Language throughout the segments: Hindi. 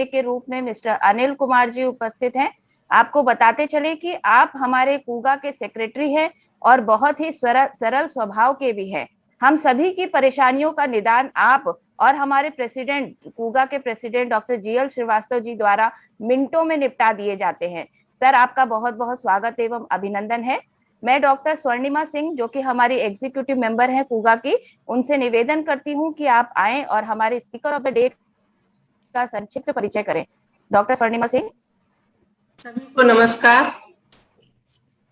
के रूप में मिस्टर अनिल कुमार जी उपस्थित हैं। आपको बताते चले कि आप हमारे कूगा के सेक्रेटरी हैं और बहुत ही सरल स्वभाव के भी हैं। हम सभी की परेशानियों का निदान आप और हमारे प्रेसिडेंट, कूगा के president doctor GL Srivastava ji द्वारा मिनटों में निपटा दिए जाते हैं। सर, आपका बहुत बहुत स्वागत एवं अभिनंदन है। मैं डॉक्टर स्वर्णिमा सिंह, जो कि हमारी एग्जीक्यूटिव मेंबर हैं कूगा की, उनसे निवेदन करती हूं कि आप आए और हमारे स्पीकर ऑफ द डे का संक्षिप्त परिचय करें। डॉक्टर स्वर्णिमा सिंह। सभी को नमस्कार।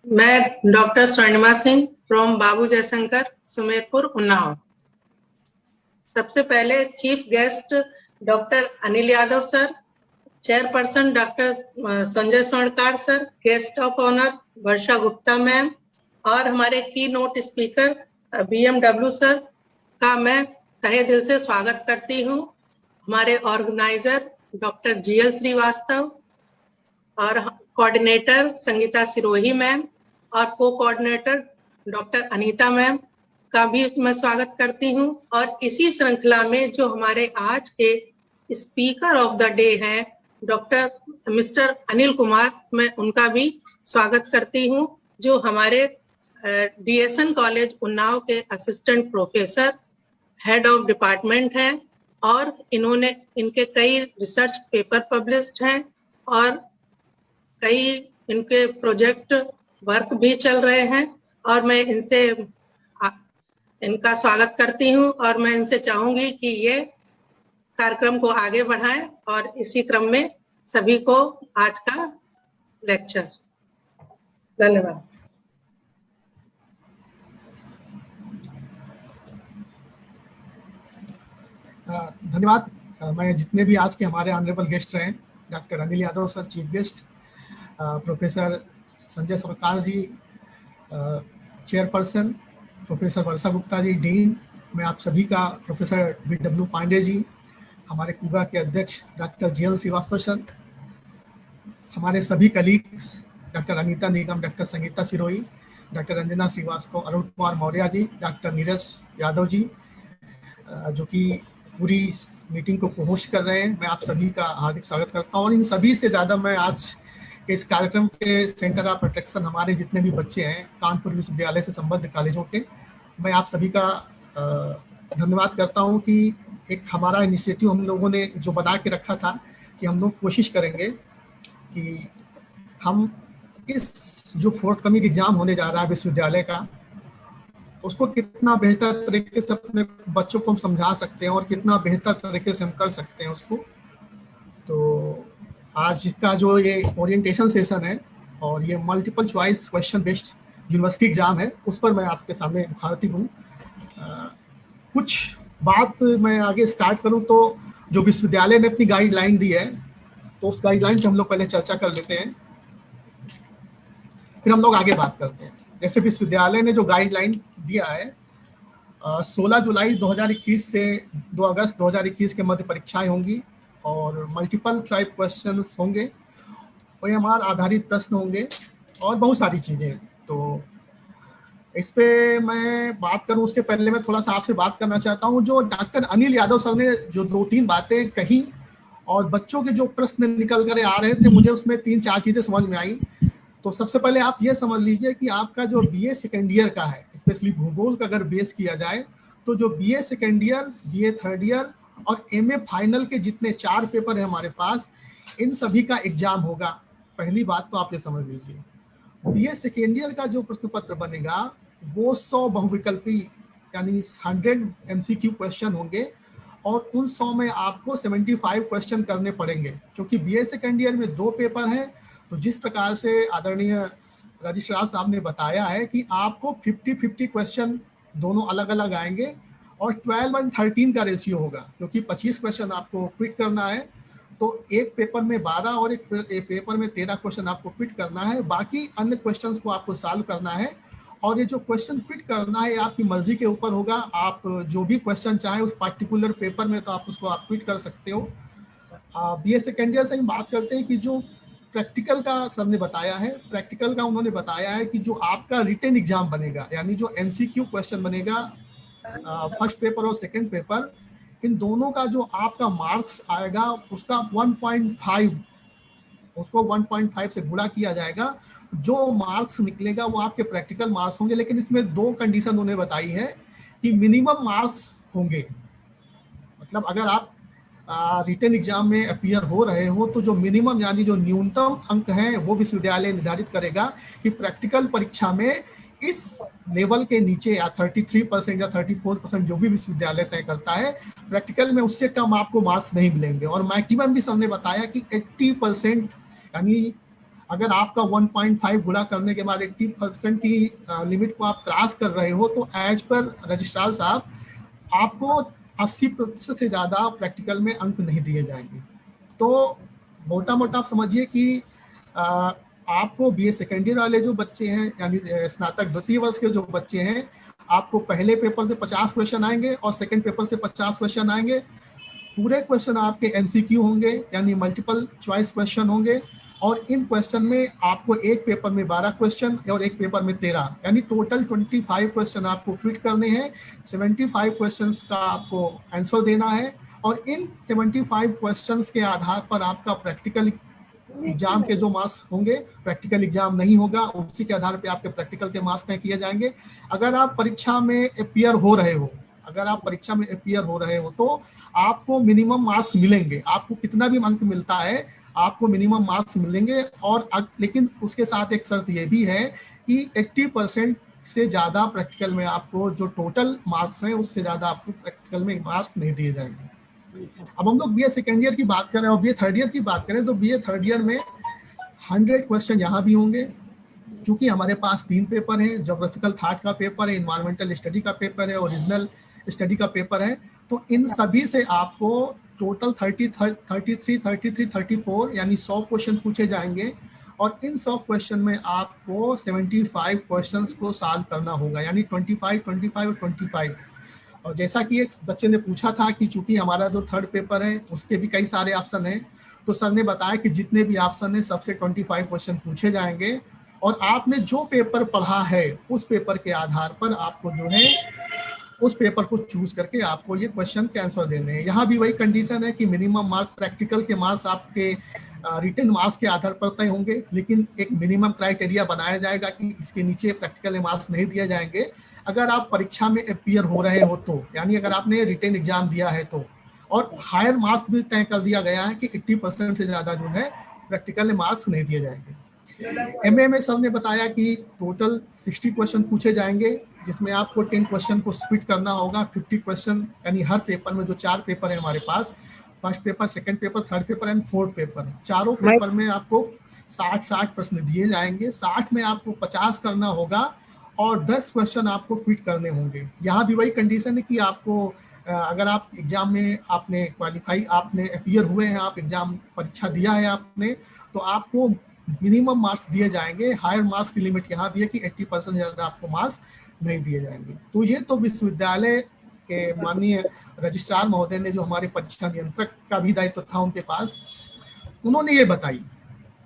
मैं डॉक्टर स्वर्णिमा सिंह फ्रॉम बाबू जयशंकर, सुमेरपुर, उन्नाव। सबसे पहले chief guest doctor Anil Yadav sir, chairperson doctor Sanjay Swarnkar sir, guest of honour Varsha Gupta ma'am और हमारे की नोट स्पीकर बीएमडब्ल्यू सर का मैं तहे दिल से स्वागत करती हूँ। हमारे ऑर्गेनाइजर डॉक्टर जीएल श्रीवास्तव और कोऑर्डिनेटर संगीता सिरोही मैम और को कोऑर्डिनेटर डॉक्टर अनीता मैम का भी मैं स्वागत करती हूँ। और इसी श्रृंखला में जो हमारे आज के स्पीकर ऑफ द डे हैं डॉक्टर मिस्टर अनिल कुमार, मैं उनका भी स्वागत करती हूँ, जो हमारे डीएसएन कॉलेज उन्नाव के assistant professor, head of department हैं और इनके कई रिसर्च पेपर पब्लिश्ड हैं और कई इनके प्रोजेक्ट वर्क भी चल रहे हैं। और मैं इनका स्वागत करती हूं और मैं इनसे चाहूंगी कि ये कार्यक्रम को आगे बढ़ाएं और इसी क्रम में सभी को आज का लेक्चर। धन्यवाद। धन्यवाद। मैं जितने भी आज के हमारे ऑनरेबल गेस्ट रहे, doctor Anil Yadav sir chief guest, professor Sanjay सरकार जी चेयरपर्सन, प्रोफेसर वर्षा गुप्ता जी डीन, मैं आप सभी का, प्रोफेसर बीडब्ल्यू पांडे जी, हमारे कूगा के अध्यक्ष डॉक्टर जीएल श्रीवास्तव सर, हमारे सभी कलीग्स डॉक्टर अनीता निगम, doctor Sangeeta Sirohi, doctor Ranjana Srivastava, Arun Kumar Maurya ji, doctor Neeraj Yadav ji, जो कि पूरी मीटिंग को होस्ट कर रहे हैं, मैं आप सभी का हार्दिक स्वागत करता हूँ। और इन सभी से ज़्यादा मैं आज इस कार्यक्रम के सेंटर ऑफ प्रोटेक्शन हमारे जितने भी बच्चे हैं कानपुर विश्वविद्यालय से संबद्ध कॉलेजों के, मैं आप सभी का धन्यवाद करता हूं कि एक हमारा इनिशिएटिव हम लोगों ने जो बना के रखा था कि हम लोग कोशिश करेंगे कि हम इस जो फोर्थकमिंग एग्जाम होने जा रहा है विश्वविद्यालय का, उसको कितना बेहतर तरीके से अपने बच्चों को हम समझा सकते हैं और कितना बेहतर तरीके से हम कर सकते हैं उसको। तो आज का जो ये ओरिएंटेशन सेशन है और ये multiple choice question based university exam है, उस पर मैं आपके सामने मुखातिब हूँ। कुछ बात मैं आगे स्टार्ट करूँ तो जो विश्वविद्यालय ने अपनी गाइडलाइन दी है, तो उस गाइडलाइन पे हम लोग पहले चर्चा कर लेते हैं, फिर हम लोग आगे बात करते हैं। जैसे विश्वविद्यालय ने जो गाइडलाइन दिया है, 16 जुलाई 2021 से 2 अगस्त 2021 के मध्य परीक्षाएं होंगी और मल्टीपल चॉइस क्वेश्चन होंगे, ओएमआर आधारित प्रश्न होंगे और बहुत सारी चीज़ें। तो इस पे मैं बात करूं उसके पहले मैं थोड़ा सा आपसे बात करना चाहता हूं। जो डॉक्टर अनिल यादव सर ने जो 2-3 बातें कही और बच्चों के जो प्रश्न निकल कर आ रहे थे, मुझे उसमें 3-4 चीज़ें समझ में आई। तो सबसे पहले आप ये समझ लीजिए कि आपका जो बीए सेकेंड ईयर का है, स्पेशली भूगोल का अगर बेस किया जाए, तो जो BA second year, BA third year और एमए फाइनल के जितने 4 पेपर है हमारे पास, इन सभी का एग्जाम होगा। पहली बात तो आप ये समझ लीजिए, बीए सेकेंड ईयर का जो प्रश्न पत्र बनेगा वो 100 बहुविकल्पी यानी 100 एमसीक्यू क्वेश्चन होंगे और उन 100 में आपको 75 क्वेश्चन करने पड़ेंगे। क्योंकि बीए सेकेंड ईयर में 2 पेपर हैं, तो जिस प्रकार से आदरणीय रजिस्ट्रार साहब ने बताया है कि आपको 50-50 क्वेश्चन दोनों अलग अलग आएंगे और 12/13 का रेशियो होगा, क्योंकि 25 क्वेश्चन आपको क्विट करना है। तो एक पेपर में 12 और एक पेपर में 13 क्वेश्चन आपको क्विट करना है, बाकी अन्य क्वेश्चंस को आपको सॉल्व करना है। और ये जो क्वेश्चन क्विट करना है आपकी मर्जी के ऊपर होगा, आप जो भी क्वेश्चन चाहें उस पार्टिकुलर पेपर में तो आप उसको आप क्विट कर सकते हो। बीए सेकेंड ईयर से हम बात करते हैं कि जो प्रैक्टिकल का सर ने बताया है, प्रैक्टिकल का उन्होंने बताया है कि जो आपका रिटन एग्जाम बनेगा, यानी जो एमसीक्यू क्वेश्चन बनेगा फर्स्ट पेपर और सेकंड पेपर, इन दोनों का जो आपका मार्क्स आएगा उसका 1.5, उसको 1.5 से गुणा किया जाएगा, जो मार्क्स निकलेगा वो आपके प्रैक्टिकल मार्क्स होंगे। लेकिन इसमें 2 कंडीशन उन्होंने बताई है कि मिनिमम मार्क्स होंगे, मतलब अगर आप रिटन एग्जाम में अपीयर हो रहे हो तो जो मिनिमम यानी जो न्यूनतम अंक हैं वो विश्वविद्यालय निर्धारित करेगा कि प्रैक्टिकल परीक्षा में इस लेवल के नीचे या 33% या 34% जो भी विश्वविद्यालय तय करता है, प्रैक्टिकल में उससे कम आपको मार्क्स नहीं मिलेंगे। और मैक्सिमम भी सबने बताया कि 80%, यानी अगर आपका 1.5 गुणा करने के बाद 80% की लिमिट को आप क्रॉस कर रहे हो तो एज पर रजिस्ट्रार साहब आपको 80% से ज़्यादा प्रैक्टिकल में अंक नहीं दिए जाएंगे। तो मोटा मोटा आप समझिए कि आपको बीए सेकेंड ईयर वाले जो बच्चे हैं यानी स्नातक द्वितीय वर्ष के जो बच्चे हैं, आपको पहले पेपर से 50 क्वेश्चन आएंगे और सेकंड पेपर से 50 क्वेश्चन आएंगे। पूरे क्वेश्चन आपके एमसीक्यू होंगे यानी मल्टीपल चॉइस क्वेश्चन होंगे, और इन क्वेश्चन में आपको एक पेपर में 12 क्वेश्चन और एक पेपर में 13, यानी टोटल 25 क्वेश्चन आपको फिट करने हैं। 75 क्वेश्चंस का आपको आंसर देना है, और इन 75 क्वेश्चंस के आधार पर आपका प्रैक्टिकल एग्जाम के जो मार्क्स होंगे, प्रैक्टिकल एग्जाम नहीं होगा, उसी के आधार पे आपके प्रैक्टिकल के मार्क्स तय किए जाएंगे। अगर आप परीक्षा में अपीयर हो रहे हो, अगर आप परीक्षा में अपीयर हो रहे हो तो आपको मिनिमम मार्क्स मिलेंगे। आपको कितना भी अंक मिलता है आपको मिनिमम मार्क्स मिलेंगे। और लेकिन उसके साथ एक शर्त ये भी है कि 80% से ज़्यादा प्रैक्टिकल में आपको जो टोटल मार्क्स हैं उससे ज़्यादा आपको प्रैक्टिकल में मार्क्स नहीं दिए जाएंगे। अब हम लोग बीए सेकेंड ईयर की बात करें और बीए थर्ड ईयर की बात करें तो बीए थर्ड ईयर में 100 क्वेश्चन यहाँ भी होंगे। क्योंकि हमारे पास 3 पेपर हैं, ज्योग्राफिकल थॉट का पेपर है, इन्वायरमेंटल स्टडी का पेपर है और रीजनल स्टडी का पेपर है। तो इन सभी से आपको टोटल 34 यानी 100 क्वेश्चन पूछे जाएंगे, और इन 100 क्वेश्चन में आपको 75 क्वेश्चंस को सॉल्व करना होगा, यानी 25 और 25। और जैसा कि एक बच्चे ने पूछा था कि चूंकि हमारा जो थर्ड पेपर है उसके भी कई सारे ऑप्शन हैं, तो सर ने बताया कि जितने भी ऑप्शन हैं सबसे 25 क्वेश्चन पूछे जाएंगे, और आपने जो पेपर पढ़ा है उस पेपर के आधार पर आपको जो है उस पेपर को चूज करके आपको ये क्वेश्चन के आंसर देने हैं। यहाँ भी वही कंडीशन है कि मिनिमम मार्क्स, प्रैक्टिकल के मार्क्स आपके रिटन मार्क्स के आधार पर तय होंगे, लेकिन एक मिनिमम क्राइटेरिया बनाया जाएगा कि इसके नीचे प्रैक्टिकल मार्क्स नहीं दिए जाएंगे। अगर आप परीक्षा में अपीयर हो रहे हो तो, यानी अगर आपने रिटन एग्जाम दिया है तो, और हायर मार्क्स भी तय कर दिया गया है कि 80% से ज्यादा जो है प्रैक्टिकल मार्क्स नहीं दिए जाएंगे। एमए में सर ने बताया कि टोटल 60 क्वेश्चन पूछे जाएंगे, जिसमें आपको 10 क्वेश्चन को स्प्लिट करना होगा। 50 क्वेश्चन यानी हर पेपर में जो 4 पेपर है हमारे पास, first paper, second paper, third paper and fourth paper, चारों पेपर में आपको 60 प्रश्न दिए जाएंगे। 60 में आपको 50 करना होगा और 10 क्वेश्चन आपको क्विट करने होंगे। यहाँ भी वही कंडीशन है कि आपको अगर आप एग्जाम में आपने क्वालिफाई, आपने अपीयर हुए हैं, आप एग्जाम परीक्षा दिया है आपने, तो आपको मिनिमम मार्क्स दिए जाएंगे। हायर मार्क्स की लिमिट यहाँ भी है कि 80% ज़्यादा आपको मार्क्स नहीं दिए जाएंगे। तो ये तो विश्वविद्यालय के माननीय रजिस्ट्रार महोदय ने, जो हमारे परीक्षा नियंत्रक का भी दायित्व था उनके पास, उन्होंने ये बताई।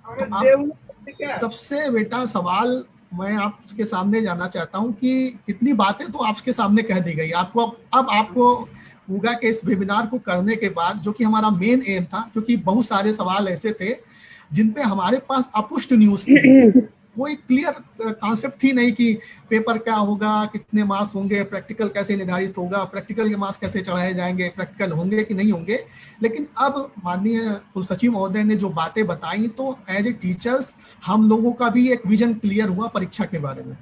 तो सबसे बेटा सवाल मैं आपके सामने जाना चाहता हूं कि इतनी बातें तो आपके सामने कह दी गई, आपको अब आपको पूगा के इस वेबिनार को करने के बाद, जो कि हमारा मेन एम था, क्योंकि बहुत सारे सवाल ऐसे थे जिन पे हमारे पास अपुष्ट न्यूज थी, कोई क्लियर कॉन्सेप्ट थी नहीं कि पेपर क्या होगा, कितने मार्क्स होंगे, प्रैक्टिकल कैसे निर्धारित होगा, प्रैक्टिकल के मार्क्स कैसे चढ़ाए जाएंगे, प्रैक्टिकल होंगे कि नहीं होंगे। लेकिन अब माननीय कुलसचिव महोदय ने जो बातें बताई, तो एज ए टीचर्स हम लोगों का भी एक विजन क्लियर हुआ परीक्षा के बारे में।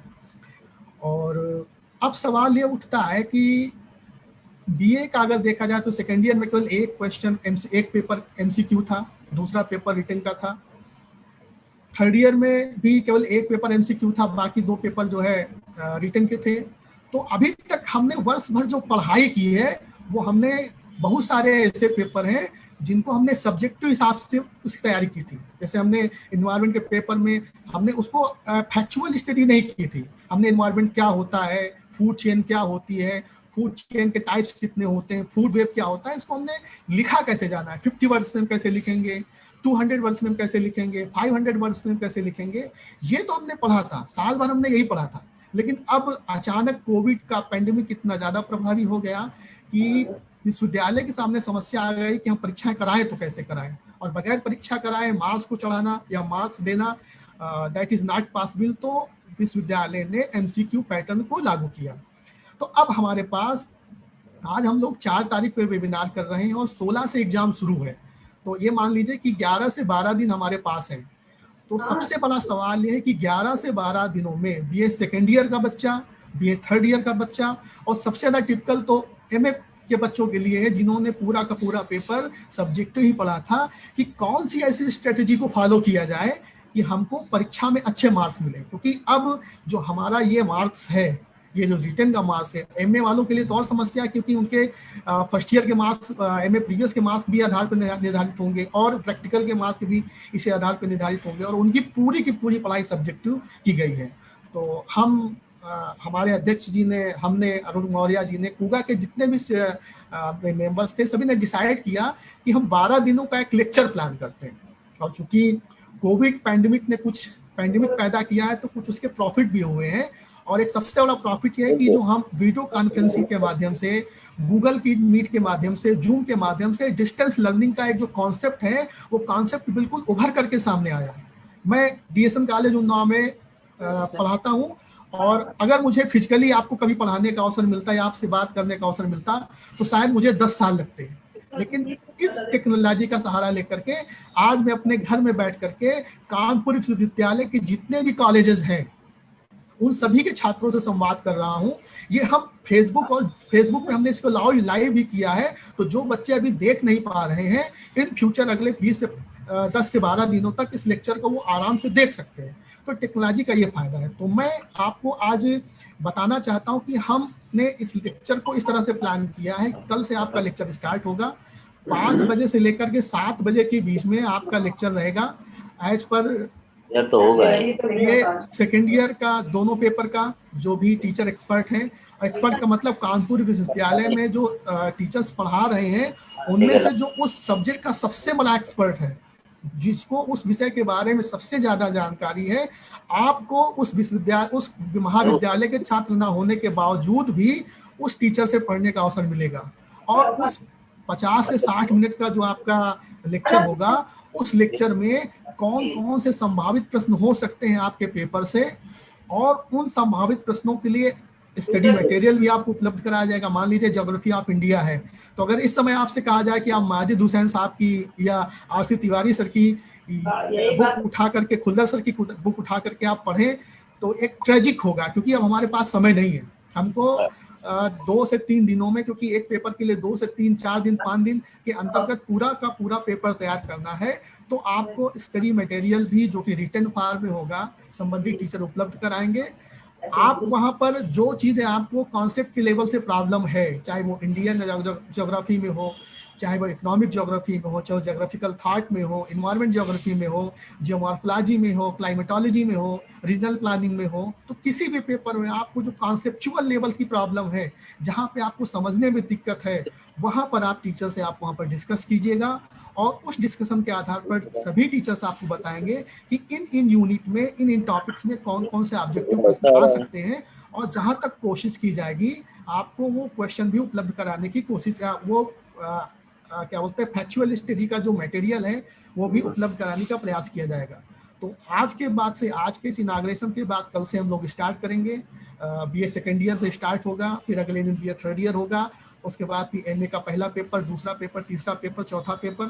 और अब सवाल ये उठता है कि बीए का अगर देखा जाए तो सेकेंड ईयर में केवल एक पेपर एमसीक्यू था, दूसरा पेपर रिटन का था। थर्ड ईयर में भी केवल एक पेपर एमसीक्यू था, बाकी 2 पेपर जो है रिटन के थे। तो अभी तक हमने वर्ष भर जो पढ़ाई की है वो हमने बहुत सारे ऐसे पेपर हैं जिनको हमने सब्जेक्टिव हिसाब से उसकी तैयारी की थी। जैसे हमने इन्वायरमेंट के पेपर में हमने उसको फैक्चुअल स्टडी नहीं की थी। हमने इन्वायरमेंट क्या होता है, फूड चेन क्या होती है, फूड चेन के टाइप्स कितने होते हैं, फूड वेब क्या होता है, इसको हमने लिखा कैसे जाना है, 50 वर्ड्स में कैसे लिखेंगे, 200 वर्ड्स में कैसे लिखेंगे, 500 वर्ड्स में कैसे लिखेंगे, ये तो हमने पढ़ा था, साल भर हमने यही पढ़ा था। लेकिन अब अचानक कोविड का पैंडेमिक इतना ज्यादा प्रभावी हो गया कि विश्वविद्यालय के सामने समस्या आ गई कि हम परीक्षाएं कराएं तो कैसे कराएं, और बगैर परीक्षा कराए मार्क्स को चढ़ाना या मार्क्स देना दैट इज नॉट पॉसिबल। तो विश्वविद्यालय ने एमसीक्यू पैटर्न को लागू किया। तो अब हमारे पास आज हम लोग 4 तारीख पे वेबिनार कर रहे हैं और 16 से एग्जाम शुरू है। तो ये मान लीजिए कि 11 से 12 दिन हमारे पास हैं। तो सबसे बड़ा सवाल ये है कि 11 से 12 दिनों में बीए सेकेंड ईयर का बच्चा, बीए थर्ड ईयर का बच्चा, और सबसे ज्यादा टिपिकल तो एमए के बच्चों के लिए है जिन्होंने पूरा का पूरा पेपर सब्जेक्टिव ही पढ़ा था, कि कौन सी ऐसी स्ट्रेटेजी को फॉलो किया जाए कि हमको परीक्षा में अच्छे मार्क्स मिले। क्योंकि अब जो हमारा ये मार्क्स है, ये जो रिटर्न का मार्क्स है, एमए वालों के लिए तो और समस्या है, क्योंकि उनके फर्स्ट ईयर के मार्क्स, एमए प्रीवियस के मार्क्स भी आधार पर निर्धारित होंगे और प्रैक्टिकल के मार्क्स भी इसी आधार पर निर्धारित होंगे, और उनकी पूरी की पूरी पढ़ाई सब्जेक्टिव की गई है। तो हम हमारे अध्यक्ष जी ने, हमने, अरुण मौर्य जी ने, कुगा के जितने भी मेंबर्स थे, सभी ने डिसाइड किया कि हम 12 दिनों का एक लेक्चर प्लान करते हैं। और चूंकि कोविड पैंडेमिक ने कुछ पैंडेमिक पैदा किया है, तो कुछ उसके प्रॉफिट भी हुए हैं। और एक सबसे बड़ा प्रॉफिट ये है कि जो हम वीडियो कॉन्फ्रेंसिंग के माध्यम से, गूगल की मीट के माध्यम से, जूम के माध्यम से डिस्टेंस लर्निंग का एक जो कॉन्सेप्ट है, वो कॉन्सेप्ट बिल्कुल उभर करके सामने आया है। मैं डीएसएन कॉलेज उन्नाव में पढ़ाता हूँ, और अगर मुझे फिजिकली आपको कभी पढ़ाने का अवसर मिलता या आपसे बात करने का अवसर मिलता तो शायद मुझे 10 साल लगते हैं। लेकिन इस टेक्नोलॉजी का सहारा लेकर के आज मैं अपने घर में बैठ करके कानपुर विश्वविद्यालय के जितने भी कॉलेजेस हैं उन सभी के छात्रों से संवाद कर रहा हूं। ये हम फेसबुक पे हमने इसको लाइव भी किया है। तो जो बच्चे अभी देख नहीं पा रहे हैं, इन फ्यूचर अगले 10 से 12 दिनों तक इस लेक्चर को वो आराम से देख सकते हैं। तो टेक्नोलॉजी का ये फायदा है। तो मैं आपको आज बताना चाहता हूं कि हमने इस लेक्चर को इस तरह से प्लान किया है। कल से आपका लेक्चर स्टार्ट होगा। 5 बजे से लेकर के 7 बजे के बीच में आपका लेक्चर रहेगा। एज पर तो होगा ये सेकेंड ईयर का दोनों पेपर का जो भी टीचर एक्सपर्ट हैं, एक्सपर्ट का मतलब कानपुर विश्वविद्यालय में जो टीचर्स पढ़ा रहे हैं, उनमें से जो उस सब्जेक्ट का सबसे बड़ा एक्सपर्ट है, जिसको उस विषय के बारे में सबसे ज्यादा जानकारी है, आपको उस महाविद्यालय के छात्र ना होने के बावजूद भी उस टीचर से पढ़ने का अवसर मिलेगा। और उस 50 से 60 मिनट का जो आपका लेक्चर होगा, उस लेक्चर में कौन कौन से संभावित प्रश्न हो सकते हैं आपके पेपर से, और उन संभावित प्रश्नों के लिए स्टडी मटेरियल भी आपको उपलब्ध कराया जाएगा। मान लीजिए ज्योग्राफी ऑफ इंडिया है, तो अगर इस समय आपसे कहा जाए कि आप माजिद हुसैन साहब की या आरसी तिवारी सर की बुक उठा करके, खुल्दर सर की बुक उठा करके आप पढ़ें, तो एक ट्रेजिक होगा, क्योंकि अब हमारे पास समय नहीं है। हमको 2 से 3 दिनों में, क्योंकि एक पेपर के लिए 2 से 3, 4 दिन, 5 दिन के अंतर्गत पूरा का पूरा पेपर तैयार करना है। तो आपको स्टडी मटेरियल भी जो कि रिटन फॉर्म में होगा, संबंधित टीचर उपलब्ध कराएंगे। आप वहां पर जो चीजें आपको कॉन्सेप्ट के लेवल से प्रॉब्लम है, चाहे वो इंडियन ज्योग्राफी में हो, चाहे वो इकोनॉमिक ज्योग्राफी में हो, चाहे ज्योग्राफिकल थॉट में हो, इन्वायरमेंट ज्योग्राफी में हो, जियोमॉर्फोलॉजी में हो, क्लाइमेटोलॉजी में हो, रीजनल प्लानिंग में हो, तो किसी भी पेपर में आपको जो कॉन्सेप्चुअल लेवल की प्रॉब्लम है, जहां पे आपको समझने में दिक्कत है, वहां पर आप टीचर से आप वहां पर डिस्कस कीजिएगा। और उस डिस्कशन के आधार पर सभी टीचर्स आपको बताएंगे कि इन यूनिट में, इन टॉपिक्स में कौन कौन से ऑब्जेक्टिव प्रश्न आ सकते हैं, और जहां तक कोशिश की जाएगी आपको वो क्वेश्चन भी उपलब्ध कराने की कोशिश, वो क्या बोलते हैं, फैक्चुअल स्टडी का जो मटेरियल है वो भी उपलब्ध कराने का प्रयास किया जाएगा। तो आज के बाद से, आज के इस इनाग्रेशन के बाद कल से हम लोग स्टार्ट करेंगे। बीए सेकेंड ईयर से स्टार्ट होगा, फिर अगले दिन बीए थर्ड ईयर होगा, उसके बाद फिर एमए का पहला पेपर, दूसरा पेपर, तीसरा पेपर, चौथा पेपर।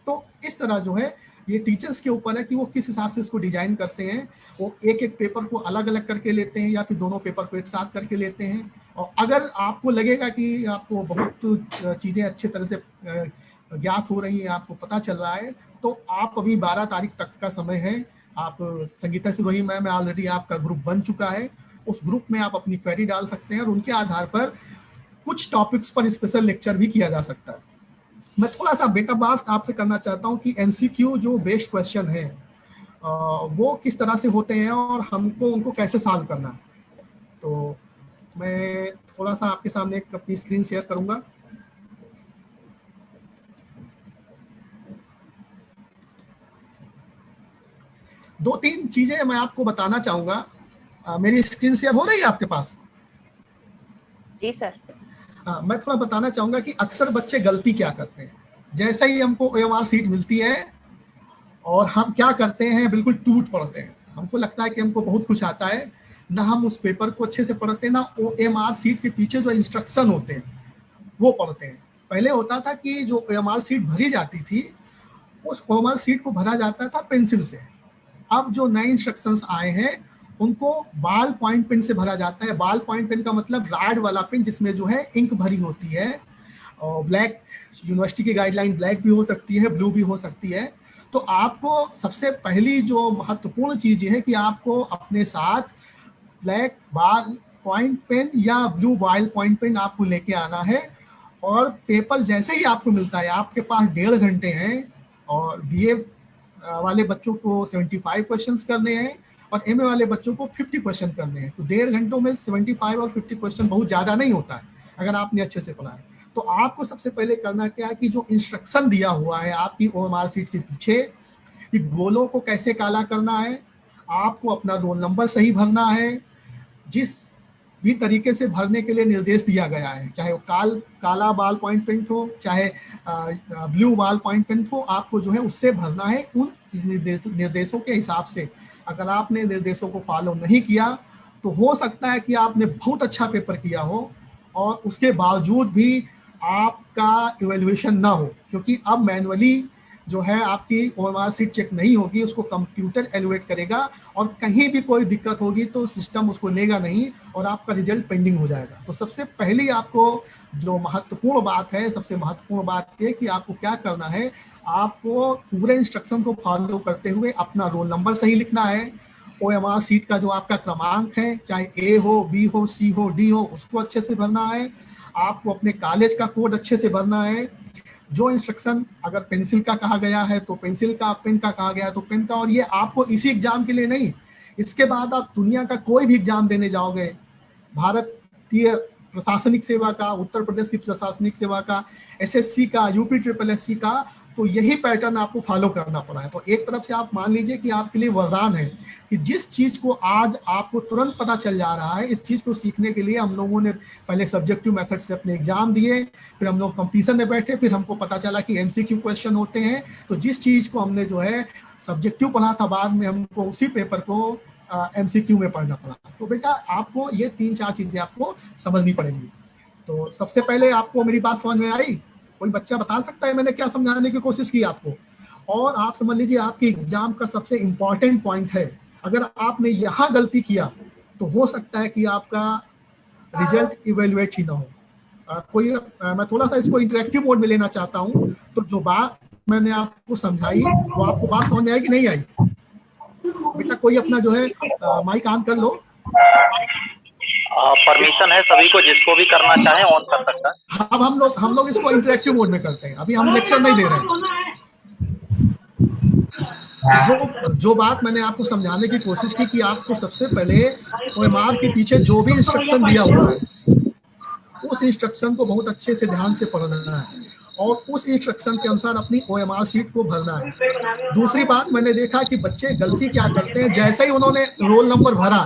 तो इस तरह जो है ये टीचर्स के ऊपर है कि वो किस हिसाब से इसको डिजाइन करते हैं। वो एक एक पेपर को अलग अलग करके लेते हैं या फिर दोनों पेपर को एक साथ करके लेते हैं। और अगर आपको लगेगा कि आपको बहुत चीज़ें अच्छी तरह से ज्ञात हो रही हैं, आपको पता चल रहा है, तो आप अभी 12 तारीख तक का समय है। आप संगीता सिरोही मैम ऑलरेडी आपका ग्रुप बन चुका है, उस ग्रुप में आप अपनी क्वेरी डाल सकते हैं और उनके आधार पर कुछ टॉपिक्स पर स्पेशल लेक्चर भी किया जा सकता है। मैं थोड़ा सा बेटा बात आपसे करना चाहता हूँ कि एमसीक्यू जो बेस्ड क्वेश्चन है वो किस तरह से होते हैं और हमको उनको कैसे सॉल्व करना है। तो मैं थोड़ा सा आपके सामने एक अपनी स्क्रीन शेयर करूंगा। दो तीन चीजें मैं आपको बताना चाहूंगा। मेरी स्क्रीन शेयर हो रही है आपके पास? जी सर। मैं थोड़ा बताना चाहूंगा कि अक्सर बच्चे गलती क्या करते हैं। जैसे ही हमको OMR सीट मिलती है और हम क्या करते हैं, बिल्कुल टूट पड़ते हैं। हमको लगता है कि हमको बहुत कुछ आता है, ना हम उस पेपर को अच्छे से पढ़ते हैं, ना OMR सीट के पीछे जो इंस्ट्रक्शन होते हैं वो पढ़ते हैं। पहले होता था कि जो OMR सीट भरी जाती थी, उस OMR सीट को भरा जाता था पेंसिल से। अब जो नए इंस्ट्रक्शंस आए हैं उनको बाल पॉइंट पेन से भरा जाता है। बाल पॉइंट पेन का मतलब राड वाला पेन जिसमें जो है इंक भरी होती है, और ब्लैक, यूनिवर्सिटी की गाइडलाइन ब्लैक भी हो सकती है, ब्लू भी हो सकती है। तो आपको सबसे पहली जो महत्वपूर्ण चीज ये है कि आपको अपने साथ ब्लैक बाल पॉइंट पेन या ब्लू बॉयल पॉइंट पेन आपको लेके आना है। और पेपर जैसे ही आपको मिलता है, आपके पास 1.5 घंटे हैं, और BA वाले बच्चों को 75 क्वेश्चंस करने हैं और MA वाले बच्चों को 50 क्वेश्चन करने हैं। तो 1.5 घंटों में 75 और 50 क्वेश्चन बहुत ज़्यादा नहीं होता है अगर आपने अच्छे से पढ़ा है। तो आपको सबसे पहले करना क्या है कि जो इंस्ट्रक्शन दिया हुआ है आपकी OMR सीट के पीछे, कि गोलों को कैसे काला करना है, आपको अपना रोल नंबर सही भरना है, जिस भी तरीके से भरने के लिए निर्देश दिया गया है, चाहे वो काला बाल पॉइंट पेंट हो, चाहे ब्लू बाल पॉइंट पेंट हो, आपको जो है उससे भरना है उन निर्देशों के हिसाब से। अगर आपने निर्देशों को फॉलो नहीं किया तो हो सकता है कि आपने बहुत अच्छा पेपर किया हो और उसके बावजूद भी आपका इवैल्यूएशन ना हो, क्योंकि अब मैनुअली जो है आपकी OMR सीट चेक नहीं होगी, उसको कंप्यूटर एलुएट करेगा, और कहीं भी कोई दिक्कत होगी तो सिस्टम उसको लेगा नहीं और आपका रिजल्ट पेंडिंग हो जाएगा। तो सबसे पहली आपको जो महत्वपूर्ण बात है, सबसे महत्वपूर्ण बात ये कि आपको क्या करना है, आपको पूरे इंस्ट्रक्शन को फॉलो करते हुए अपना रोल नंबर सही लिखना है। OMR सीट का जो आपका क्रमांक है, चाहे A हो, B हो, C हो, D हो, उसको अच्छे से भरना है। आपको अपने कॉलेज का कोड अच्छे से भरना है। जो इंस्ट्रक्शन अगर पेंसिल का कहा गया है तो पेंसिल का, पेन का कहा गया है तो पेन का। और ये आपको इसी एग्जाम के लिए नहीं, इसके बाद आप दुनिया का कोई भी एग्जाम देने जाओगे, भारतीय प्रशासनिक सेवा का, उत्तर प्रदेश की प्रशासनिक सेवा का, SSC का, UPSSC का, तो यही पैटर्न आपको फॉलो करना पड़ा है। तो एक तरफ से आप मान लीजिए कि आपके लिए वरदान है कि जिस चीज को आज आपको तुरंत पता चल जा रहा है, इस चीज को सीखने के लिए हम लोगों ने पहले सब्जेक्टिव मेथड से अपने एग्जाम दिए, फिर हम लोग कंपटीशन में बैठे, फिर हमको पता चला कि MCQ क्वेश्चन होते हैं। तो जिस चीज को हमने जो है सब्जेक्टिव पढ़ा था, बाद में हमको उसी पेपर को MCQ में पढ़ना पड़ा। तो बेटा आपको ये 3-4 चीजें आपको समझनी पड़ेंगी। तो सबसे पहले आपको मेरी बात समझ में आई? कोई बच्चा बता सकता है मैंने क्या समझाने की कोशिश की आपको? और आप समझ लीजिए आपके एग्जाम का सबसे इंपॉर्टेंट पॉइंट है, अगर आपने यहाँ गलती किया तो हो सकता है कि आपका रिजल्ट इवेल्युएट ही ना हो। मैं थोड़ा सा इसको इंटरेक्टिव मोड में लेना चाहता हूँ। तो जो बात मैंने आपको समझाई वो आपको बात समझ में आई कि नहीं आई? बेटा कोई अपना जो है माइक ऑन कर लो। परमिशन है सभी को, जिसको भी करना चाहे ऑन कर सकता है। अब हम लोग इसको इंटरेक्टिव मोड में करते हैं, अभी हम लेक्चर नहीं दे रहे हैं। जो बात मैंने आपको समझाने की कोशिश की कि आपको सबसे पहले OMR के पीछे जो भी इंस्ट्रक्शन दिया हुआ है उस इंस्ट्रक्शन को बहुत अच्छे से ध्यान से पढ़ना है और उस इंस्ट्रक्शन के अनुसार अपनी OMR सीट को भरना है। दूसरी बात मैंने देखा कि बच्चे गलती क्या करते हैं, जैसे ही उन्होंने रोल नंबर भरा,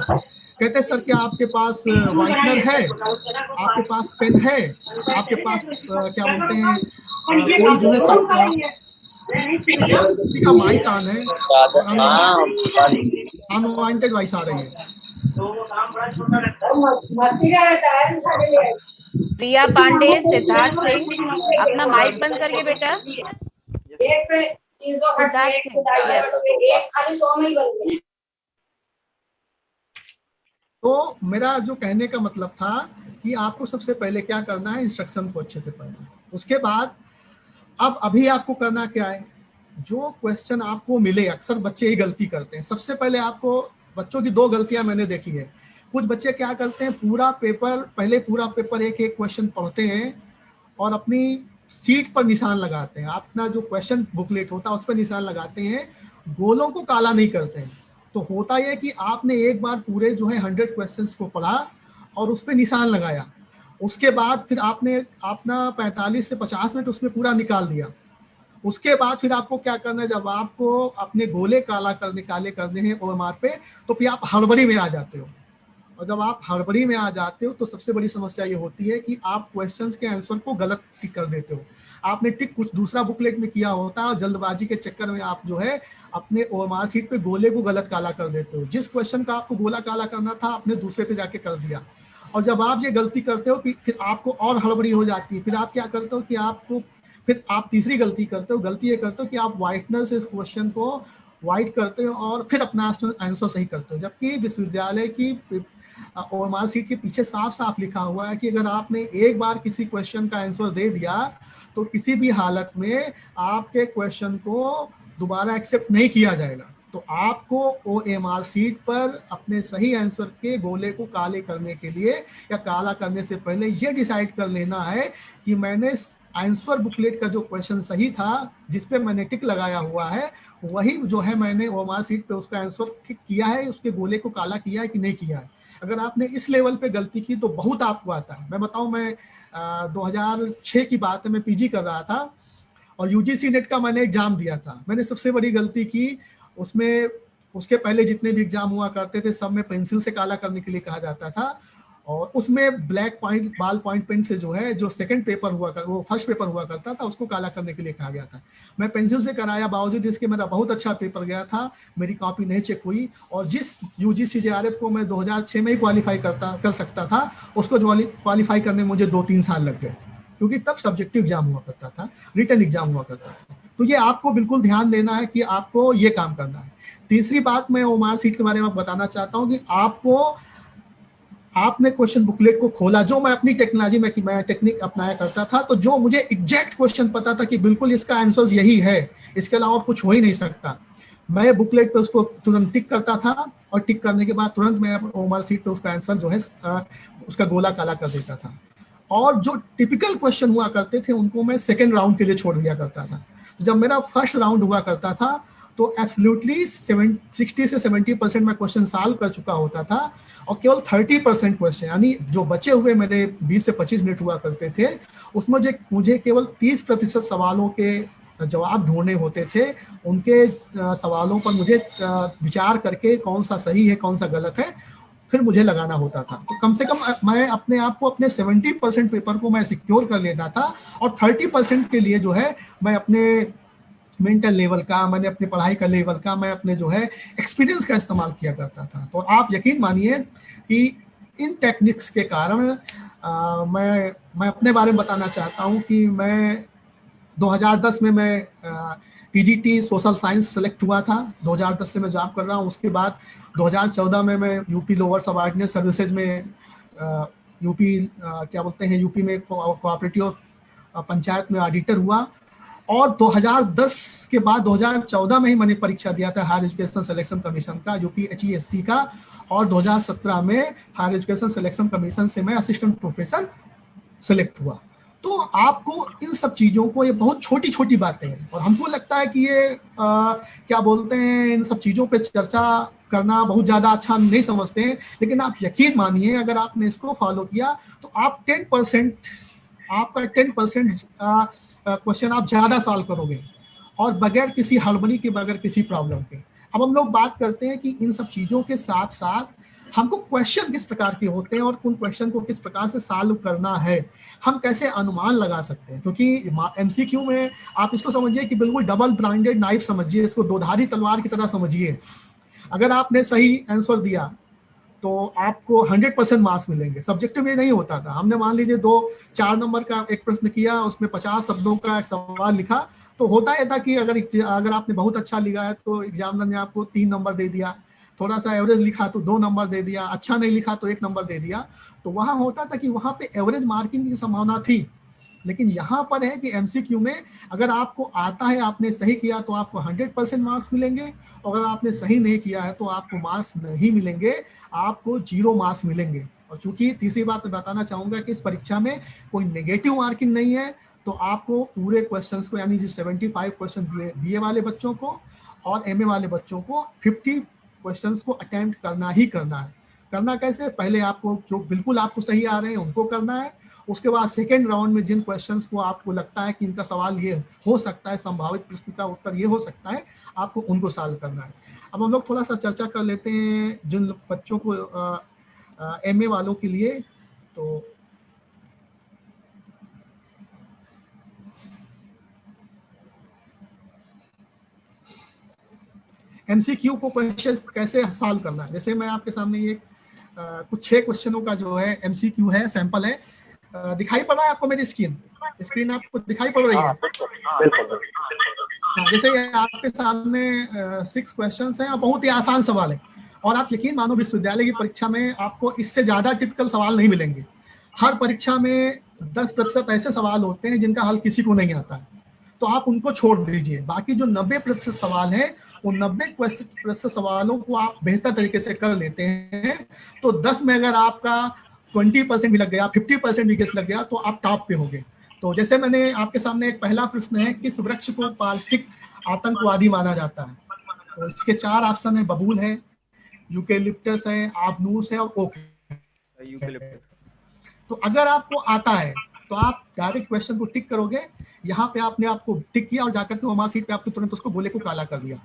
कहते सर क्या आपके पास व्हाइटनर है, आपके पास पेन है, आपके पास क्या बोलते हैं कोई जो है सब का माइक ऑन है, अनवांटेड वॉइस आ रही है। प्रिया पांडे, सिद्धार्थ सिंह, अपना माइक बंद करिए बेटा। सिद्धार्थ सिंह, तो मेरा जो कहने का मतलब था कि आपको सबसे पहले क्या करना है, इंस्ट्रक्शन को अच्छे से पढ़ना। उसके बाद अब अभी आपको करना क्या है, जो क्वेश्चन आपको मिले, अक्सर बच्चे ही गलती करते हैं। सबसे पहले आपको, बच्चों की 2 गलतियां मैंने देखी है। कुछ बच्चे क्या करते हैं, पूरा पेपर एक एक क्वेश्चन पढ़ते हैं और अपनी सीट पर निशान लगाते हैं, अपना जो क्वेश्चन बुकलेट होता है उस पर निशान लगाते हैं, गोलों को काला नहीं करते हैं। तो होता यह कि आपने एक बार पूरे जो है 100 क्वेश्चंस को पढ़ा और उस पर निशान लगाया, उसके बाद फिर आपने अपना 45 से 50 मिनट उसमें पूरा निकाल दिया। उसके बाद फिर आपको क्या करना है, जब आपको अपने गोले काले करने हैं OMR पे, तो फिर आप हड़बड़ी में आ जाते हो और जब आप हड़बड़ी में आ जाते हो तो सबसे बड़ी समस्या ये होती है कि आप क्वेश्चंस के आंसर को गलत टिक कर देते हो। आपने टिक कुछ दूसरा बुकलेट में किया होता है और जल्दबाजी के चक्कर में आप जो है अपने ओएमआर शीट पे गोले को गलत काला कर देते हो। जिस क्वेश्चन का आपको गोला काला करना था आपने दूसरे पे जाके कर दिया, और जब आप ये गलती करते हो फिर आपको और हड़बड़ी हो जाती है। फिर आप क्या करते हो कि फिर आप तीसरी गलती करते हो। गलती ये करते हो कि आप व्हाइटनर से इस क्वेश्चन को व्हाइट करते हो और फिर अपना आंसर सही करते हो, जबकि विश्वविद्यालय की ओएमआर शीट के पीछे साफ साफ लिखा हुआ है कि अगर आपने एक बार किसी क्वेश्चन का आंसर दे दिया तो किसी भी हालत में आपके क्वेश्चन को दोबारा एक्सेप्ट नहीं किया जाएगा। तो आपको ओएमआर शीट पर अपने सही आंसर के गोले को काले करने के लिए या काला करने से पहले ये डिसाइड कर लेना है कि मैंने आंसर बुकलेट का जो क्वेश्चन सही था जिस पे मैंने टिक लगाया हुआ है वही जो है मैंने ओएमआर शीट पे उसका आंसर ठीक किया है, उसके गोले को काला किया है कि नहीं किया है। अगर आपने इस लेवल पे गलती की तो बहुत आपको आता है। मैं बताऊं, मैं 2006 की बात है, मैं पीजी कर रहा था और यूजीसी नेट का मैंने एग्जाम दिया था। मैंने सबसे बड़ी गलती की, उसमें उसके पहले जितने भी एग्जाम हुआ करते थे सब में पेंसिल से काला करने के लिए कहा जाता था, और उसमें ब्लैक पॉइंट बाल पॉइंट पेन से जो है जो सेकंड पेपर वो फर्स्ट पेपर हुआ करता था उसको काला करने के लिए कहा गया था। मैं पेंसिल से कराया, बावजूद इसके मेरा बहुत अच्छा पेपर गया था, मेरी कॉपी नहीं चेक हुई, और जिस यूजीसी जेआरएफ को मैं 2006 में ही क्वालिफाई कर सकता था उसको क्वालिफाई करने में मुझे 2-3 साल लग गए, क्योंकि तब सब्जेक्टिव एग्जाम हुआ करता था, रिटन एग्जाम हुआ करता था। तो ये आपको बिल्कुल ध्यान देना है कि आपको ये काम करना है। तीसरी बात मैं ओएमआर शीट के बारे में बताना चाहता हूँ कि आपने क्वेश्चन बुकलेट को खोला, जो मैं अपनी टेक्नोलॉजी में मैं टेक्निक अपनाया करता था, तो जो मुझे एग्जैक्ट क्वेश्चन पता था कि बिल्कुल इसका आंसर यही है, इसके अलावा कुछ हो ही नहीं सकता, मैं बुकलेट पे उसको तुरंत टिक करता था, और टिक करने के बाद तुरंत मैं ओएमआर शीट पे उसका आंसर जो है उसका गोला काला कर देता था। और जो टिपिकल क्वेश्चन हुआ करते थे उनको मैं सेकेंड राउंड के लिए छोड़ दिया करता था। जब मेरा फर्स्ट राउंड हुआ करता था तो एब्सोल्युटली 60 से 70% मैं क्वेश्चन सॉल्व कर चुका होता था, और केवल 30% क्वेश्चन, यानी जो बचे हुए मेरे 20 से 25 मिनट हुआ करते थे उसमें मुझे केवल 30% सवालों के जवाब ढूंढने होते थे। उनके सवालों पर मुझे विचार करके कौन सा सही है कौन सा गलत है फिर मुझे लगाना होता था। तो कम से कम मैं अपने आप को अपने 70% पेपर को मैं सिक्योर कर लेता था, और 30% के लिए जो है मैं अपने मेंटल लेवल का, मैंने अपने पढ़ाई का लेवल का, मैं अपने जो है एक्सपीरियंस का इस्तेमाल किया करता था। तो आप यकीन मानिए कि इन टेक्निक्स के कारण मैं अपने बारे में बताना चाहता हूं कि मैं 2010 में मैं टीजीटी सोशल साइंस सेलेक्ट हुआ था। 2010 से मैं जॉब कर रहा हूं। उसके बाद 2014 में मैं यूपी लोअर सबऑर्डिनेट सर्विसेज में यूपी में कोऑपरेटिव पंचायत में ऑडिटर हुआ, और 2010 के बाद 2014 में ही मैंने परीक्षा दिया था हायर एजुकेशन सिलेक्शन कमीशन का, यूपीएचईएससी का, और 2017 में हायर एजुकेशन सिलेक्शन कमीशन से मैं असिस्टेंट प्रोफेसर सेलेक्ट हुआ। तो आपको इन सब चीज़ों को, ये बहुत छोटी छोटी बातें हैं और हमको लगता है कि ये इन सब चीज़ों पे चर्चा करना बहुत ज़्यादा अच्छा नहीं समझते हैं, लेकिन आप यकीन मानिए अगर आपने इसको फॉलो किया तो आप 10% क्वेश्चन आप ज़्यादा सॉल्व करोगे, और बगैर किसी हड़बड़ी के, बगैर किसी प्रॉब्लम के। अब हम लोग बात करते हैं कि इन सब चीज़ों के साथ साथ हमको क्वेश्चन किस प्रकार के होते हैं और उन क्वेश्चन को किस प्रकार से सॉल्व करना है, हम कैसे अनुमान लगा सकते हैं। क्योंकि एमसीक्यू में आप इसको समझिए कि बिल्कुल डबल ब्लाइंडेड नाइफ समझिए, इसको दोधारी तलवार की तरह समझिए। अगर आपने सही आंसर दिया तो आपको 100% मार्क्स मिलेंगे। सब्जेक्टिव में नहीं होता था। हमने मान लीजिए 4 नंबर का एक प्रश्न किया, उसमें 50 शब्दों का एक सवाल लिखा, तो होता है था कि अगर आपने बहुत अच्छा लिखा है तो एग्जामिनर ने आपको 3 नंबर दे दिया, थोड़ा सा एवरेज लिखा तो 2 नंबर दे दिया, अच्छा नहीं लिखा तो 1 नंबर दे दिया। तो वहां होता था कि वहां पे एवरेज मार्किंग की संभावना थी। लेकिन यहाँ पर है कि एमसीक्यू में अगर आपको आता है, आपने सही किया तो आपको 100% मार्क्स मिलेंगे, और अगर आपने सही नहीं किया है तो आपको मार्क्स नहीं मिलेंगे, आपको 0 मार्क्स मिलेंगे। और चूंकि तीसरी बात मैं बताना चाहूंगा कि इस परीक्षा में कोई नेगेटिव मार्किंग नहीं है, तो आपको पूरे क्वेश्चंस को, यानी 75 क्वेश्चन बीए वाले बच्चों को और एमए वाले बच्चों को 50 क्वेश्चंस को अटेम्प्ट करना ही करना है। करना कैसे? पहले आपको जो बिल्कुल आपको सही आ रहे हैं उनको करना है, उसके बाद सेकेंड राउंड में जिन क्वेश्चंस को आपको लगता है कि इनका सवाल ये हो सकता है, संभावित प्रश्न का उत्तर ये हो सकता है, आपको उनको सॉल्व करना है। अब हम लोग थोड़ा सा चर्चा कर लेते हैं जिन बच्चों को MA वालों के लिए। तो MCQ को क्वेश्चन कैसे सॉल्व करना है, जैसे मैं आपके सामने ये कुछ 6 क्वेश्चनों का जो है MCQ है, सैंपल है। दिखाई पड़ रहा है आपको मेरी स्क्रीन आपको दिखाई पड़ रही है? जैसे आपके सामने 6 क्वेश्चंस हैं और बहुत ही आसान सवाल है, और आप यकीन मानो विश्वविद्यालय की परीक्षा में आपको इससे ज्यादा टिपिकल सवाल नहीं मिलेंगे। हर परीक्षा में 10% ऐसे सवाल होते हैं जिनका हल किसी को नहीं आता है, तो आप उनको छोड़ दीजिए। बाकी जो 90% सवाल है, उन 90% सवालों को आप बेहतर तरीके से कर लेते हैं, तो 10 में अगर आपका 20% भी लग गया, 50% भी गेस लग गया, तो आप टॉप पे होंगे। तो जैसे मैंने आपके सामने एक पहला प्रश्न है, किस वृक्ष को पारिस्थितिक आतंकवादी माना जाता है? तो इसके 4 ऑप्शन है, बबूल है, यूकेलिप्टस है, आबनूस है और ओक है। तो अगर आपको आता है तो आप डायरेक्ट क्वेश्चन को टिक करोगे, यहाँ पे आपने आपको टिक किया और जाकर के हमारी सीट पे आपको तुरंत उसको गोले को काला कर दिया।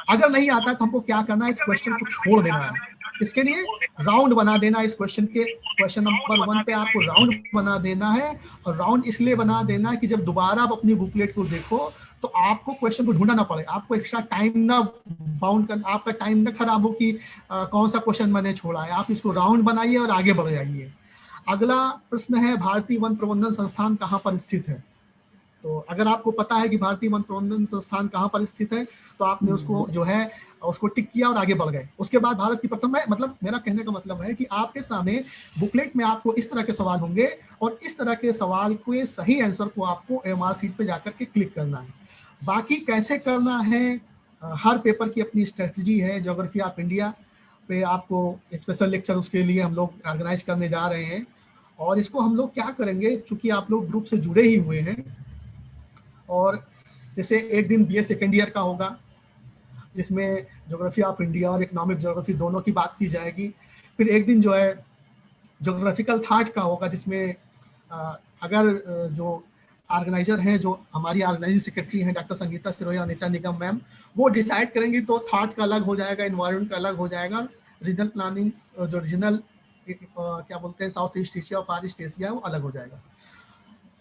अगर नहीं आता है तो हमको क्या करना है, इस क्वेश्चन को छोड़ देना है। इसके लिए राउंड बना देना, इस क्वेश्चन नंबर 1 पे आपको राउंड बना देना है। और राउंड इसलिए बना देना है कि जब दोबारा आप अपनी बुकलेट को देखो तो आपको क्वेश्चन को ढूंढना ना पड़े, आपको एक्स्ट्रा टाइम ना बाउंड कर, आपका टाइम ना खराब हो कि कौन सा क्वेश्चन मैंने छोड़ा है। आप इसको राउंड बनाइए और आगे बढ़ जाइए। अगला प्रश्न है, भारतीय वन प्रबंधन संस्थान कहाँ पर स्थित है? तो अगर आपको पता है कि भारतीय वन प्रबंधन संस्थान कहाँ पर स्थित है, तो आपने उसको जो है उसको टिक किया और आगे बढ़ गए। उसके बाद भारत की प्रथम है, मतलब मेरा कहने का मतलब है कि आपके सामने बुकलेट में आपको इस तरह के सवाल होंगे, और इस तरह के सवाल के सही आंसर को आपको MR सीट पे जाकर के क्लिक करना है। बाकी कैसे करना है, हर पेपर की अपनी स्ट्रेटजी है। ज्योग्राफी ऑफ इंडिया पे आपको स्पेशल लेक्चर उसके लिए हम लोग ऑर्गेनाइज करने जा रहे हैं, और इसको हम लोग क्या करेंगे, चूंकि आप लोग ग्रुप से जुड़े ही हुए हैं, और जैसे एक दिन BA सेकेंड ईयर का होगा जिसमें ज्योग्राफी ऑफ इंडिया और इकोनॉमिक ज्योग्राफी दोनों की बात की जाएगी। फिर एक दिन जो है ज्योग्राफिकल थॉट का होगा, जिसमें अगर जो ऑर्गेनाइजर हैं, जो हमारी ऑर्गेनाइजिंग सेक्रेटरी हैं डॉक्टर संगीता सिरोया, अनिता निगम मैम, वो डिसाइड करेंगी, तो थॉट का अलग हो जाएगा, इन्वायरमेंट का अलग हो जाएगा, रीजनल प्लानिंग जो रीजनल क्या बोलते हैं साउथ ईस्ट एशिया और फार ईस्ट एशिया, वो अलग हो जाएगा।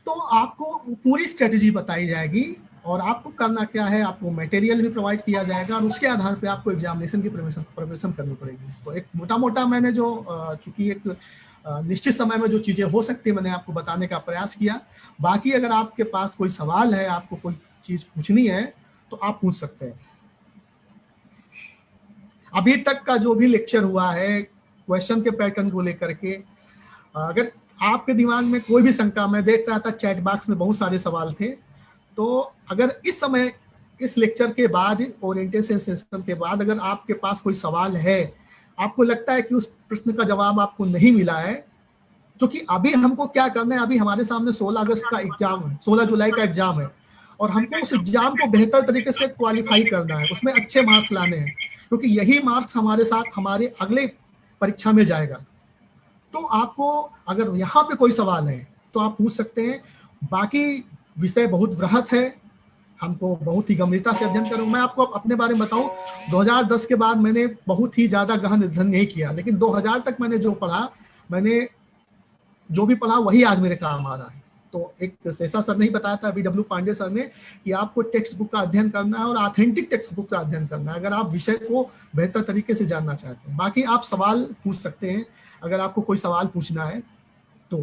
तो आपको पूरी स्ट्रेटेजी बताई जाएगी, और आपको करना क्या है, आपको मटेरियल भी प्रोवाइड किया जाएगा, और उसके आधार पे आपको एग्जामिनेशन की प्रिपरेशन करनी पड़ेगी। तो एक मोटा मैंने जो चूंकि एक निश्चित समय में जो चीज़ें हो सकती है मैंने आपको बताने का प्रयास किया। बाकी अगर आपके पास कोई सवाल है, आपको कोई चीज़ पूछनी है, तो आप पूछ सकते हैं। अभी तक का जो भी लेक्चर हुआ है क्वेश्चन के पैटर्न को लेकर के, अगर आपके दिमाग में कोई भी शंका, मैं देख रहा था चैट बॉक्स में बहुत सारे सवाल थे, तो अगर इस समय इस लेक्चर के बाद, ओरिएंटेशन सेशन के बाद, अगर आपके पास कोई सवाल है, आपको लगता है कि उस प्रश्न का जवाब आपको नहीं मिला है, क्योंकि अभी हमको क्या करना है, अभी हमारे सामने 16 अगस्त का एग्जाम है, 16 जुलाई का एग्जाम है, और हमको उस एग्जाम को बेहतर तरीके से क्वालिफाई करना है, उसमें अच्छे मार्क्स लाने हैं, क्योंकि यही मार्क्स हमारे साथ हमारे अगले परीक्षा में जाएगा। तो आपको अगर यहाँ पे कोई सवाल है तो आप पूछ सकते हैं। बाकी विषय बहुत वृहत है, हमको बहुत ही गंभीरता से अध्ययन करूँ। मैं आपको अपने बारे में बताऊं, 2010 के बाद मैंने बहुत ही ज्यादा गहन अध्ययन नहीं किया, लेकिन 2000 तक मैंने जो पढ़ा, मैंने जो भी पढ़ा वही आज मेरे काम आ रहा है। तो एक ऐसा सर नहीं बताया था BW पांडे सर ने कि आपको टेक्स्ट बुक का अध्ययन करना है और ऑथेंटिक टेक्स्ट बुक का अध्ययन करना है, अगर आप विषय को बेहतर तरीके से जानना चाहते हैं। बाकी आप सवाल पूछ सकते हैं अगर आपको कोई सवाल पूछना है तो।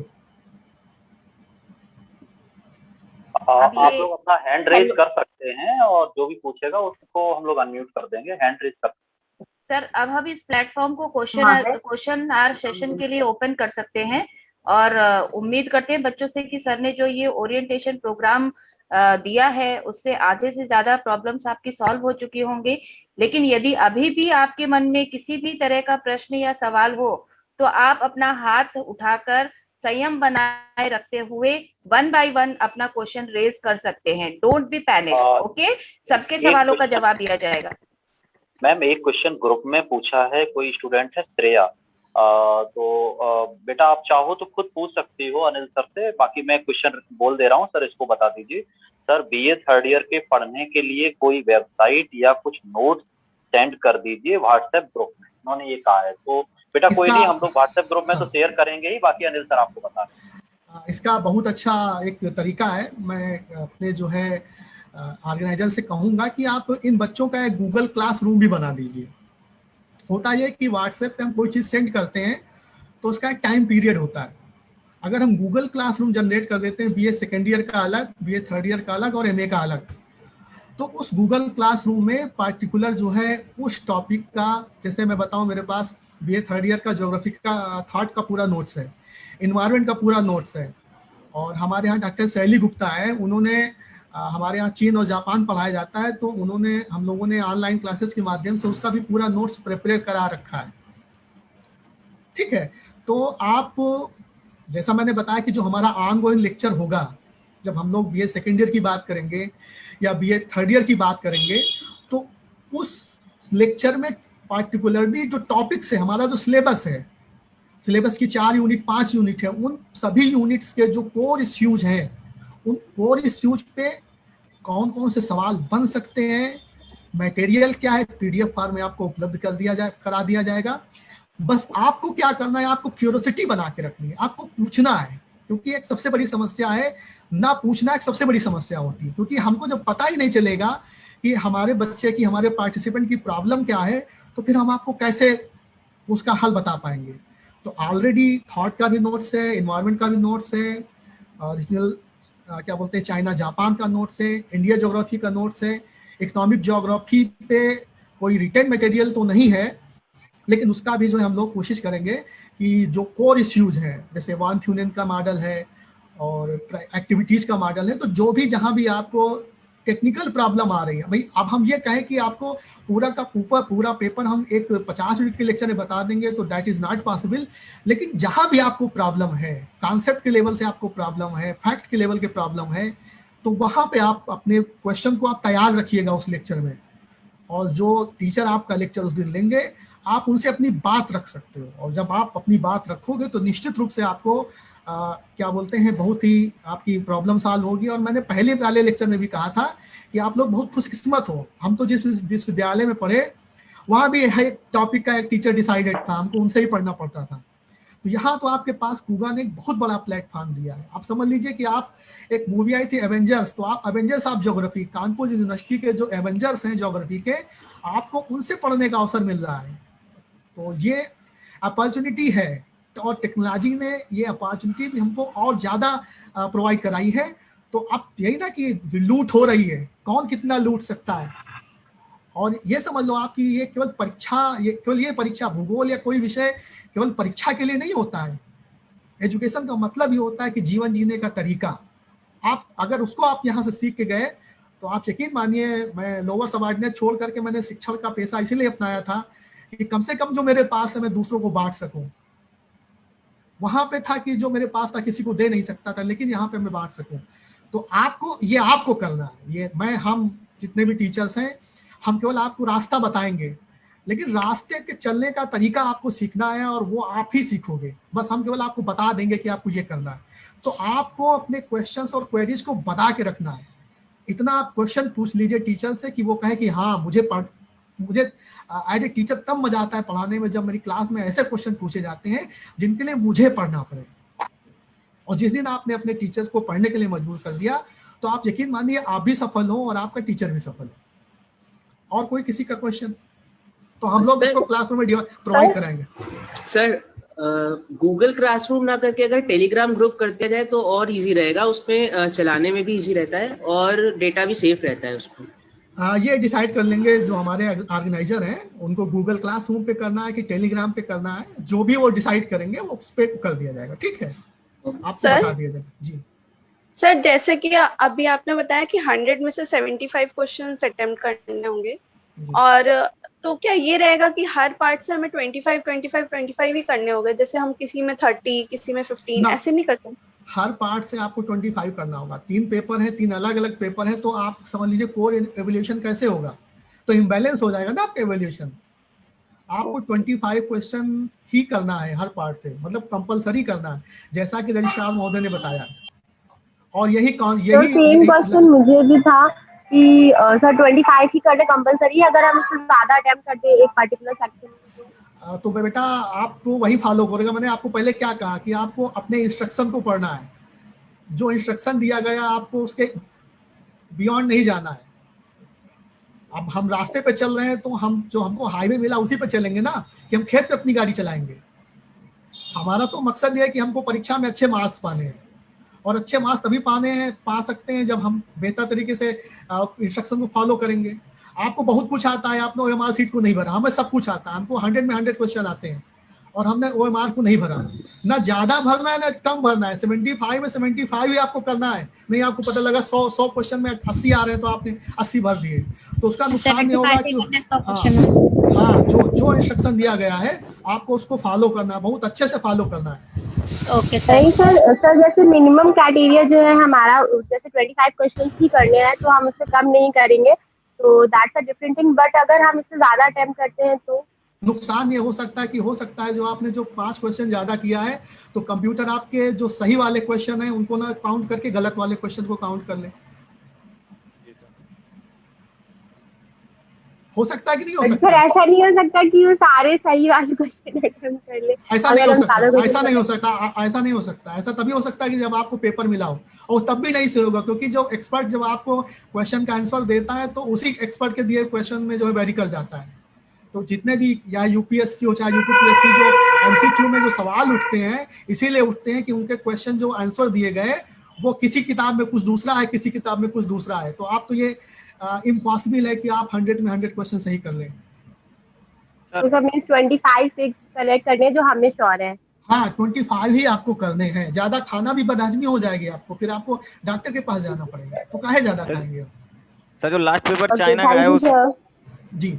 आप लोग अपना हैंड रेज कर सकते हैं, और जो भी पूछेगा उसको हम लोग अनम्यूट कर देंगे, हैंड रेज कर। सर अब हम इस प्लेटफॉर्म को क्वेश्चन आवर सेशन के लिए ओपन कर सकते हैं, और उम्मीद करते हैं बच्चों से कि सर ने जो ये ओरिएंटेशन प्रोग्राम दिया है उससे आधे से ज्यादा प्रॉब्लम्स आपकी सॉल्व हो चुकी होंगी। लेकिन यदि अभी भी आपके मन में किसी भी तरह का प्रश्न या सवाल हो, तो आप अपना हाथ उठाकर संयम बनाए रखते हुए 1 by 1 अपना क्वेश्चन रेज कर सकते हैं। Don't be panic, okay? सबके सवालों का जवाब दिया जाएगा। मैम एक क्वेश्चन ग्रुप में पूछा है, कोई स्टूडेंट है श्रेया, तो बेटा आप चाहो तो खुद पूछ सकती हो अनिल सर से, बाकी मैं क्वेश्चन बोल दे रहा हूँ, सर इसको बता दीजिए। सर BA थर्ड ईयर के पढ़ने के लिए कोई वेबसाइट या कुछ नोट्स सेंड कर दीजिए व्हाट्सएप ग्रुप में, उन्होंने ये कहा है। तो बेटा कोई नहीं, हम लोग व्हाट्सएप ग्रुप में तो शेयर करेंगे ही, बाकी अनिल सर आपको बता दें। इसका बहुत अच्छा एक तरीका है, मैं अपने जो है ऑर्गेनाइजर से कहूंगा कि आप इन बच्चों का एक गूगल क्लासरूम भी बना दीजिए। होता यह कि व्हाट्सएप पे हम कोई चीज़ सेंड करते हैं तो उसका एक टाइम पीरियड होता है। अगर हम गूगल क्लासरूम जनरेट कर देते हैं, बीए सेकेंड ईयर का अलग, बीए थर्ड ईयर का अलग और एमए का अलग, तो उस गूगल क्लासरूम में पार्टिकुलर जो है उस टॉपिक का, जैसे मैं बताऊं मेरे पास बीए थर्ड ईयर का ज्योग्राफी का थॉट का पूरा नोट्स है, इन्वायरमेंट का पूरा नोट्स है, और हमारे यहाँ डॉक्टर शैली गुप्ता है, उन्होंने हमारे यहाँ चीन और जापान पढ़ाया जाता है, तो उन्होंने हम लोगों ने ऑनलाइन क्लासेस के माध्यम से उसका भी पूरा नोट्स प्रिपेयर करा रखा है। ठीक है, तो आप जैसा मैंने बताया कि जो हमारा ऑनगोइंग लेक्चर होगा, जब हम लोग बीए सेकेंड ईयर की बात करेंगे या बीए थर्ड ईयर की बात करेंगे, तो उस लेक्चर में पार्टिकुलरली जो टॉपिक्स है, हमारा जो सिलेबस है, सिलेबस की 4 यूनिट 5 यूनिट है, उन सभी यूनिट्स के जो कोर इश्यूज हैं, उन कोर इश्यूज पे कौन कौन से सवाल बन सकते हैं, मटेरियल क्या है, पीडीएफ फॉर्म में आपको उपलब्ध करा दिया जाएगा। बस आपको क्या करना है, आपको क्यूरियोसिटी बना के रखनी है, आपको पूछना है, क्योंकि एक सबसे बड़ी समस्या है ना, पूछना एक सबसे बड़ी समस्या होती है, क्योंकि हमको जब पता ही नहीं चलेगा कि हमारे बच्चे की, हमारे पार्टिसिपेंट की प्रॉब्लम क्या है, तो फिर हम आपको कैसे उसका हल बता पाएंगे। तो ऑलरेडी थॉट का भी नोट्स है, इन्वायरमेंट का भी नोट्स है, रीजनल क्या बोलते हैं चाइना जापान का नोट्स है, इंडिया ज्योग्राफी का नोट्स है, इकोनॉमिक ज्योग्राफी पे कोई रिटर्न मटेरियल तो नहीं है, लेकिन उसका भी जो है हम लोग कोशिश करेंगे कि जो कोर इश्यूज हैं, जैसे वान थ्यूनेन का मॉडल है और एक्टिविटीज का मॉडल है, तो जो भी जहां भी आपको टेक्निकल प्रॉब्लम आ रही है, भाई अब हम ये कहें कि आपको पूरा पेपर हम एक 50 मिनट के लेक्चर में बता देंगे तो दैट इज नॉट पॉसिबल, लेकिन जहां भी आपको प्रॉब्लम है, कॉन्सेप्ट के लेवल से आपको प्रॉब्लम है, फैक्ट के लेवल के प्रॉब्लम है, तो वहां पे आप अपने क्वेश्चन को आप तैयार रखिएगा उस लेक्चर में, और जो टीचर आपका लेक्चर उस दिन लेंगे आप उनसे अपनी बात रख सकते हो, और जब आप अपनी बात रखोगे तो निश्चित रूप से आपको क्या बोलते हैं बहुत ही आपकी प्रॉब्लम सॉल्व होगी। और मैंने पहले वाले लेक्चर में भी कहा था कि आप लोग बहुत खुशकिस्मत हो, हम तो जिस विद्यालय में पढ़े वहाँ भी एक टॉपिक का एक टीचर डिसाइडेड था, हमको उनसे ही पढ़ना पड़ता था। तो यहाँ तो आपके पास कूगा ने एक बहुत बड़ा प्लेटफॉर्म दिया है। आप समझ लीजिए कि आप, एक मूवी आई थी एवेंजर्स, तो आप Avengers of geography, Kanpur university के जो एवेंजर्स हैं ज्योग्राफी के, आपको उनसे पढ़ने का अवसर मिल रहा है। तो ये अपॉर्चुनिटी है, और टेक्नोलॉजी ने ये अपॉर्चुनिटी भी हमको और ज़्यादा प्रोवाइड कराई है। तो अब यही ना कि लूट हो रही है, कौन कितना लूट सकता है, और ये समझ लो आपकी ये केवल परीक्षा, ये परीक्षा भूगोल या कोई विषय केवल परीक्षा के लिए नहीं होता है। एजुकेशन का मतलब ये होता है कि जीवन जीने का तरीका, आप अगर उसको आप यहाँ से सीख के गए तो आप यकीन मानिए, मैं लोअर सबऑर्डिनेट छोड़ करके मैंने शिक्षण का पेशा इसीलिए अपनाया था कि कम से कम जो मेरे पास है मैं दूसरों को बांट सकूं। वहां पे था कि जो मेरे पास था किसी को दे नहीं सकता था, लेकिन यहाँ पे मैं बांट सकूं। तो आपको करना है, ये हम जितने भी टीचर्स हैं, हम केवल आपको रास्ता बताएंगे, लेकिन रास्ते के चलने का तरीका आपको सीखना है, और वो आप ही सीखोगे। बस हम केवल आपको बता देंगे कि आपको ये करना है। तो आपको अपने क्वेश्चंस और क्वेरीज को बता के रखना है। इतना आप क्वेश्चन पूछ लीजिए टीचर से कि वो कहे कि हाँ मुझे एज ए टीचर तब मजा आता है पढ़ाने में, जब मेरी क्लास में ऐसे क्वेश्चन पूछे जाते हैं जिनके लिए मुझे पढ़ना पड़े। और जिस दिन आपने अपने टीचर्स को पढ़ने के लिए मजबूर कर दिया, तो आप यकीन मानिए आप भी सफल हो और आपका टीचर भी सफल हो। और कोई किसी का क्वेश्चन, तो हम लोग इसको क्लासरूम में प्रोवाइड कराएंगे। सर गूगल क्लासरूम ना करके अगर टेलीग्राम ग्रुप कर दिया जाए तो और इजी रहेगा, उसमें चलाने में भी इजी रहता है और डेटा भी सेफ रहता है उसमें। ये डिसाइड कर लेंगे जो हमारे ऑर्गेनाइजर हैं, उनको गूगल क्लासरूम पे करना है कि टेलीग्राम पे करना है, जो भी वो डिसाइड करेंगे वो उस पे कर दिया जाएगा। ठीक है, आपको बता दिया जाएगा। जी सर, जैसे कि अभी आपने बताया कि 100 में से 75 क्वेश्चंस अटेम्प्ट करने होंगे, और तो क्या ये रहेगा कि हर पार्ट से हमें 25 ही करने होंगे? जैसे हम किसी में 30, किसी में 15 ऐसे नहीं करते? हर पार्ट से आपको 25 करना होगा। 3 पेपर है, 3 अलग अलग पेपर है, तो आप समझ लीजिए कोर एवल्यूशन कैसे होगा, तो इम्बैलेंस हो जाएगा ना आपका एवल्यूशन। आपको 25 क्वेश्चन ही करना है हर पार्ट से, मतलब कंपलसरी करना है, जैसा कि रजिस्ट्रार महोदय ने बताया। और यही सेम क्वेश्चन मुझे भी था कि सर 25 ही करने कंपलसरी है, अगर हम इससे ज्यादा अटेम्प्ट करते हैं एक पर्टिकुलर सेक्शन में? तो बेटा आपको वही फॉलो करेगा। मैंने आपको पहले क्या कहा कि आपको अपने इंस्ट्रक्शन को पढ़ना है, जो इंस्ट्रक्शन दिया गया आपको उसके बियॉन्ड नहीं जाना है। अब हम रास्ते पे चल रहे हैं तो हम जो हमको हाईवे मिला उसी पे चलेंगे ना, कि हम खेत पे अपनी गाड़ी चलाएंगे। हमारा तो मकसद ये है कि हमको परीक्षा में अच्छे मार्क्स पाने हैं, और अच्छे मार्क्स तभी पा सकते हैं जब हम बेहतर तरीके से इंस्ट्रक्शन को फॉलो करेंगे। आपको बहुत कुछ आता है, आपने OMR सीट को नहीं भरा, हमें सब कुछ आता है, हमको 100 में 100 क्वेश्चन आते हैं, और हमने OMR को नहीं भरा। ना ज्यादा भरना है ना कम भरना है, 75 में 75 ही आपको करना है। नहीं आपको पता लगा 100 क्वेश्चन में 80 आ रहे हैं तो आपने 80 भर दिए, तो उसका नुकसान नहीं होगा। कि हाँ, जो इंस्ट्रक्शन दिया गया है आपको उसको फॉलो करना है, बहुत अच्छे से फॉलो करना है। Okay sir. सर जैसे मिनिमम क्राइटेरिया जो है हमारा, जैसे 25 क्वेश्चंस ही करने हैं तो हम उससे कम नहीं करेंगे, तो that's a different thing. But अगर हम इससे ज्यादा अटेम्प्ट करते हैं तो नुकसान ये हो सकता है जो आपने जो 5 क्वेश्चन ज्यादा किया है तो कंप्यूटर आपके जो सही वाले क्वेश्चन है उनको ना काउंट करके गलत वाले क्वेश्चन को काउंट कर ले। हो सकता है कि नहीं हो सकता? सर ऐसा नहीं हो सकता कि वो सारे सही वाले क्वेश्चन अटेम्प्ट कर ले। ऐसा नहीं हो सकता। ऐसा तभी हो सकता है कि जब आपको पेपर मिला हो, और तब भी नहीं से होगा, क्योंकि जो एक्सपर्ट जब आपको क्वेश्चन का आंसर देता है तो उसी एक्सपर्ट के दिए क्वेश्चन में जो है वेरी कर जाता है। तो जितने भी या यूपीएससी हो चाहे यूपीपीएससी, जो एमसीक्यू में जो सवाल उठते हैं इसीलिए उठते हैं कि उनके क्वेश्चन जो आंसर दिए गए वो किसी किताब में कुछ दूसरा है, किसी किताब में कुछ दूसरा है। तो आप तो ये इम्पॉसिबल है कि आप 100 में 100 क्वेश्चन सही कर लें। तो सब मींस 25 फिक्स सेलेक्ट करने हैं जो हमें श्योर है। हाँ 25 ही आपको करने हैं, ज्यादा खाना भी बदहजमी हो जाएगी आपको, फिर आपको डॉक्टर के पास जाना पड़ेगा, तो काहे ज्यादा खाएंगे। सर जो लास्ट पेपर चाइना का है उस जी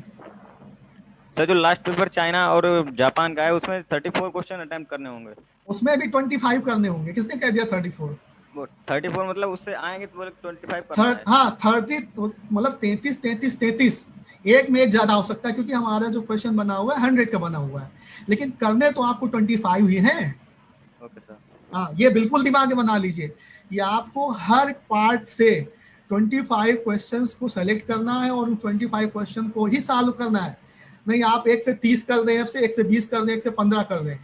सर जो लास्ट पेपर चाइना और जापान का है उसमें 34 क्वेश्चन अटेम्प्ट करने होंगे, उसमें भी 25 करने होंगे। किसने कह दिया 34? वो 34 मतलब उससे आएंगे तो बोले 25 करना है। हाँ 30 मतलब 33 एक में एक ज्यादा हो सकता है, क्योंकि हमारा जो क्वेश्चन बना हुआ है 100 का बना हुआ है, लेकिन करने तो आपको 25 ही है। Okay sir. हाँ ये बिल्कुल दिमाग में बना लीजिए कि आपको हर पार्ट से 25 क्वेश्चंस को सेलेक्ट करना है और उन 25 क्वेश्चन को ही सॉल्व करना है। नहीं आप 1 से 30 कर दें, 1 से 20 कर दें, 1 से 15 कर दें,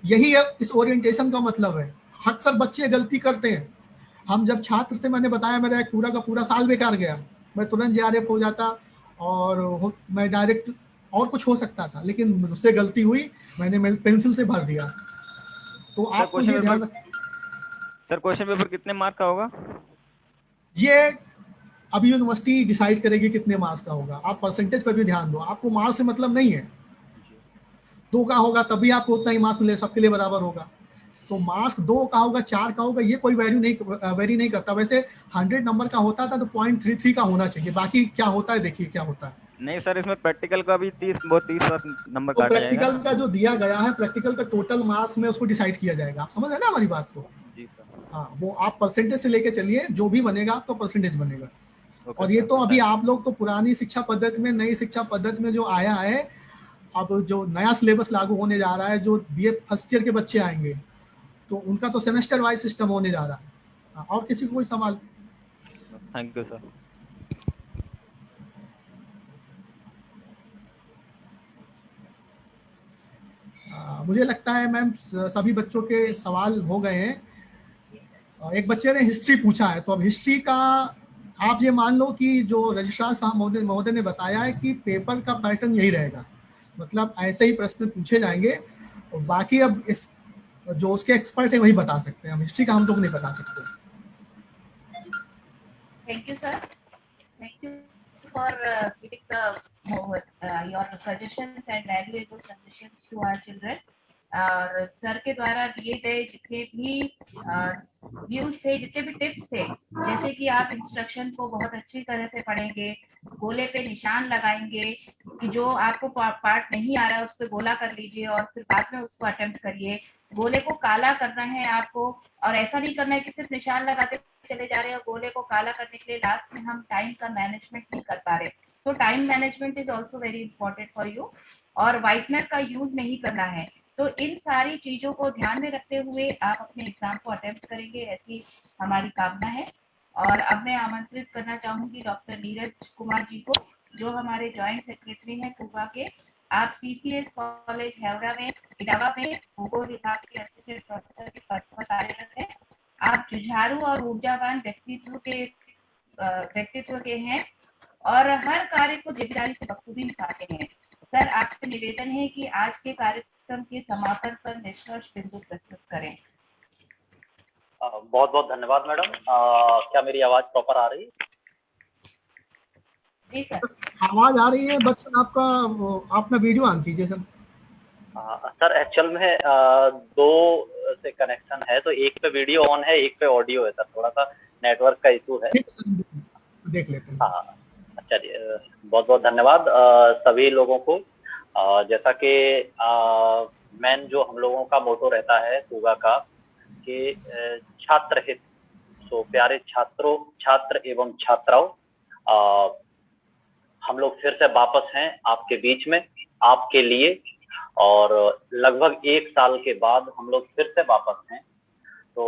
यही इस ओरिएंटेशन का मतलब है। अक्सर बच्चे गलती करते हैं। हम जब छात्र थे, मैंने बताया मेरा एक पूरा का पूरा साल बेकार गया, मैं तुरंत JRF हो जाता और मैं डायरेक्ट और कुछ हो सकता था, लेकिन मुझसे गलती हुई, मैंने पेंसिल से भर दिया। तो आपको ये ध्यान सर क्वेश्चन पेपर कितने मार्क का होगा? ये अभी यूनिवर्सिटी डिसाइड करेगी कितने मार्क्स का होगा। आप परसेंटेज पर भी ध्यान दो, आपको मार्क्स से मतलब नहीं है। 2 का होगा तभी आपको उतना ही मार्क्स मिले, सबके लिए बराबर होगा। तो मार्क्स 2 का होगा 4 का होगा ये कोई वेरी नहीं करता। वैसे 100 नंबर का होता था तो 0.33 का होना चाहिए। बाकी क्या होता है देखिए क्या होता है। नहीं सर इसमें प्रैक्टिकल का भी 30 नंबर तो काटा जाएगा। प्रैक्टिकल का जो दिया गया है, प्रैक्टिकल का टोटल मार्क्स में उसको डिसाइड किया जाएगा। आप समझ रहे हैं ना हमारी बात को? जी सर। हाँ वो आप परसेंटेज से लेके चलिए, जो भी बनेगा आपका परसेंटेज बनेगा। और ये सर, तो अभी आप लोग तो पुरानी शिक्षा पद्धति में, नई शिक्षा पद्धति में जो आया है, अब जो नया सिलेबस लागू होने जा रहा है, जो BA फर्स्ट ईयर के बच्चे आएंगे तो उनका तो सेमेस्टर वाइज सिस्टम होने जा रहा है। और किसी को कोई सवाल? Thank you sir. मुझे लगता है मैम सभी बच्चों के सवाल हो गए हैं। एक बच्चे ने हिस्ट्री पूछा है, तो अब हिस्ट्री का आप ये मान लो कि जो रजिस्ट्रार साहब महोदय ने बताया है कि पेपर का पैटर्न यही रहेगा, मतलब ऐसे ही प्रश्न पूछे जाएंगे। और बाकी अब इस जो उसके एक्सपर्ट है वही बता सकते हैं, हम हिस्ट्री का हम लोग नहीं बता सकते। Thank you sir, thank you for giving your suggestions and valuable suggestions to our children. और सर के द्वारा दिए गए जितने भी व्यूज थे, जितने भी टिप्स थे, जैसे कि आप इंस्ट्रक्शन को बहुत अच्छी तरह से पढ़ेंगे, गोले पे निशान लगाएंगे कि जो आपको पार्ट नहीं आ रहा है उस पर गोला कर लीजिए और फिर बाद में उसको अटेम्प्ट करिए। गोले को काला करना है आपको, और ऐसा नहीं करना है कि सिर्फ निशान लगाते चले जा रहे हैं। गोले को काला करने के लिए लास्ट में हम टाइम का मैनेजमेंट नहीं कर पा रहे, तो time management is also very important for you. और व्हाइटनर का यूज नहीं करना है। तो इन सारी चीजों को ध्यान में रखते हुए आप अपने एग्जाम को अटेम्प्ट करेंगे, ऐसी हमारी कामना है। और अब मैं आमंत्रित करना चाहूंगी डॉक्टर नीरज कुमार जी को, जो हमारे ज्वाइंट सेक्रेटरी हैं कुगा के, आप CCS कॉलेज हावड़ा में इटावा में भूगोल विभाग के असिस्टेंट प्रोफेसर के पद पर कार्यरत हैं। आप जुझारू और ऊर्जावान व्यक्तित्व के हैं और हर कार्य को जिम्मेदारी से बखूबी निभाते हैं। सर, आपसे निवेदन है कि आज के कार्यक्रम के समापन पर निष्कर्ष बिंदु प्रस्तुत करें। बहुत बहुत धन्यवाद मैडम। क्या मेरी आवाज प्रॉपर आ रही है? जी सर, आवाज आ रही है, बस आपका अपना वीडियो ऑन कीजिए सर। सर एक्चुअल में दो से कनेक्शन है, तो एक पे वीडियो ऑन है, एक पे ऑडियो है सर, थोड़ा सा नेटवर्क का इशू है। देख लेते हैं। हाँ, चलिए, बहुत बहुत धन्यवाद सभी लोगों को। जैसा कि मेन जो हम लोगों का मोटो रहता है कूगा का कि छात्र हित, तो प्यारे छात्रों, छात्र एवं छात्राओं, हम लोग फिर से वापस हैं आपके बीच में, आपके लिए, और लगभग 1 साल के बाद हम लोग फिर से वापस हैं। तो